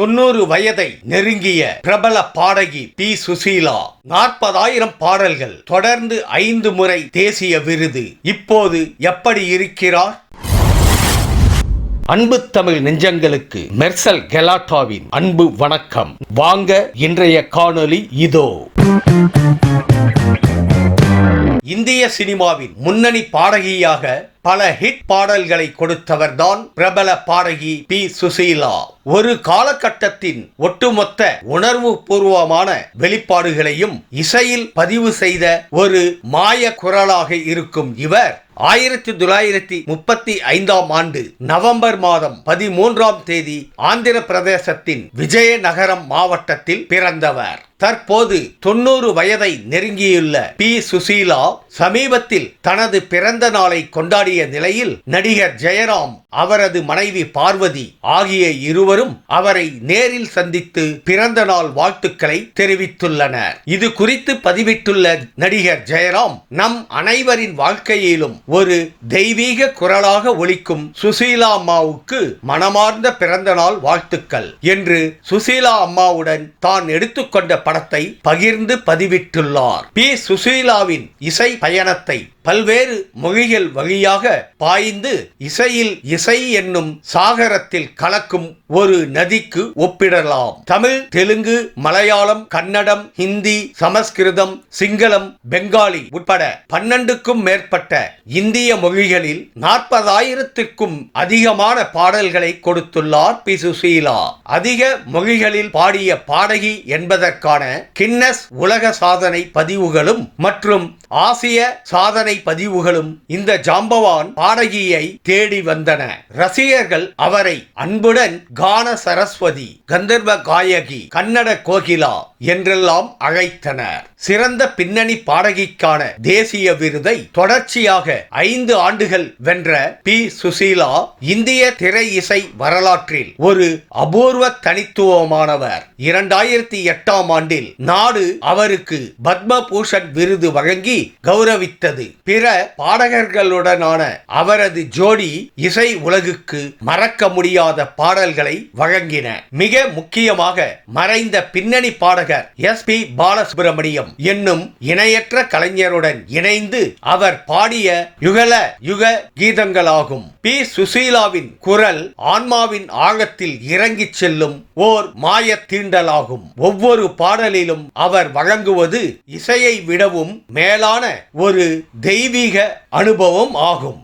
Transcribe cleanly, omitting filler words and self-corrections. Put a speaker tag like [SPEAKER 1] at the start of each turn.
[SPEAKER 1] 90 வயதை நெருங்கிய பிரபல பாடகி பி. சுசீலா 40,000 பாடல்கள், தொடர்ந்து 5 முறை தேசிய விருது. இப்போது எப்படி இருக்கிறார்? அன்பு தமிழ் நெஞ்சங்களுக்கு மெர்சல் கெலாட்டாவின் அன்பு வணக்கம். வாங்க, இன்றைய காணொளி இதோ. இந்திய சினிமாவின் முன்னணி பாடகியாக பல ஹிட் பாடல்களை கொடுத்தவர்தான் பிரபல பாடகி பி. சுசீலா. ஒரு காலகட்டத்தின் ஒட்டுமொத்த உணர்வு பூர்வமான வெளிப்பாடுகளையும் இசையில் பதிவு செய்த ஒரு மாய குரலாக இருக்கும் இவர் 1935ஆம் ஆண்டு நவம்பர் மாதம் 13ஆம் தேதி ஆந்திர பிரதேசத்தின் விஜயநகரம் மாவட்டத்தில் பிறந்தவர். தற்போது 90 வயதை நெருங்கியுள்ள பி. சுசீலா சமீபத்தில் தனது பிறந்த நாளை கொண்டாடிய நிலையில் நடிகர் ஜெயராம், அவரது மனைவி பார்வதி ஆகிய இருவரும் அவரை நேரில் சந்தித்து பிறந்த நாள் வாழ்த்துக்களை தெரிவித்துள்ளனர். இது குறித்து பதிவிட்டுள்ள நடிகர் ஜெயராம், நம் அனைவரின் வாழ்க்கையிலும் ஒரு தெய்வீக குரலாக ஒலிக்கும் சுசீலா அம்மாவுக்கு மனமார்ந்த பிறந்த நாள் வாழ்த்துக்கள் என்று சுசீலா அம்மாவுடன் தான் எடுத்துக்கொண்ட படத்தை பகிர்ந்து பதிவிட்டுள்ளார். பி. சுசீலாவின் இசை பயணத்தை பல்வேறு மொழிகள் வழியாக பாய்ந்து இசையில் இசை என்னும் சாகரத்தில் கலக்கும் ஒரு நதிக்கு ஒப்பிடலாம். தமிழ், தெலுங்கு, மலையாளம், கன்னடம், ஹிந்தி, சமஸ்கிருதம், சிங்களம், பெங்காலி உட்பட 12க்கும் மேற்பட்ட இந்திய மொழிகளில் 40,000த்திற்கும் அதிகமான பாடல்களை கொடுத்துள்ளார் பி. சுசீலா. அதிக மொழிகளில் பாடிய பாடகி என்பதற்கான கின்னஸ் உலக சாதனை பதிவுகளும் மற்றும் ஆசிய சாதனை பதிவுகளும் இந்த ஜாம்பவான் பாடகியை தேடி வந்தன. ரசிகர்கள் அவரை அன்புடன் கான சரஸ்வதி, கந்தர்வ காயகி, கன்னட கோகிலா என்றெல்லாம் அழைத்தனர். சிறந்த பின்னணி பாடகிக்கான தேசிய விருதை தொடர்ச்சியாக 5 ஆண்டுகள் வென்ற பி. சுசீலா இந்திய திரை இசை வரலாற்றில் ஒரு அபூர்வ தனித்துவமானவர். 2008ஆம் ஆண்டில் நாடு அவருக்கு பத்ம பூஷன் விருது வழங்கி கௌரவித்தது. பிற பாடகர்களுடனான அவரது ஜோடி இசை உலகுக்கு மறக்க முடியாத பாடல்களை வழங்கின. மிக முக்கியமாக மறைந்த பின்னணி பாடகர் எஸ்.பி. பாலசுப்ரமணியம் என்னும் இணையற்ற கலைஞருடன் இணைந்து அவர் பாடிய யுகல யுக கீதங்களாகும். பி. சுசீலாவின் குரல் ஆன்மாவின் ஆழத்தில் இறங்கிச் செல்லும் ஓர் மாய தீண்டலாகும். ஒவ்வொரு பாடலிலும் அவர் வழங்குவது இசையை விடவும் மேலான ஒரு தெய்வீக அனுபவம் ஆகும்.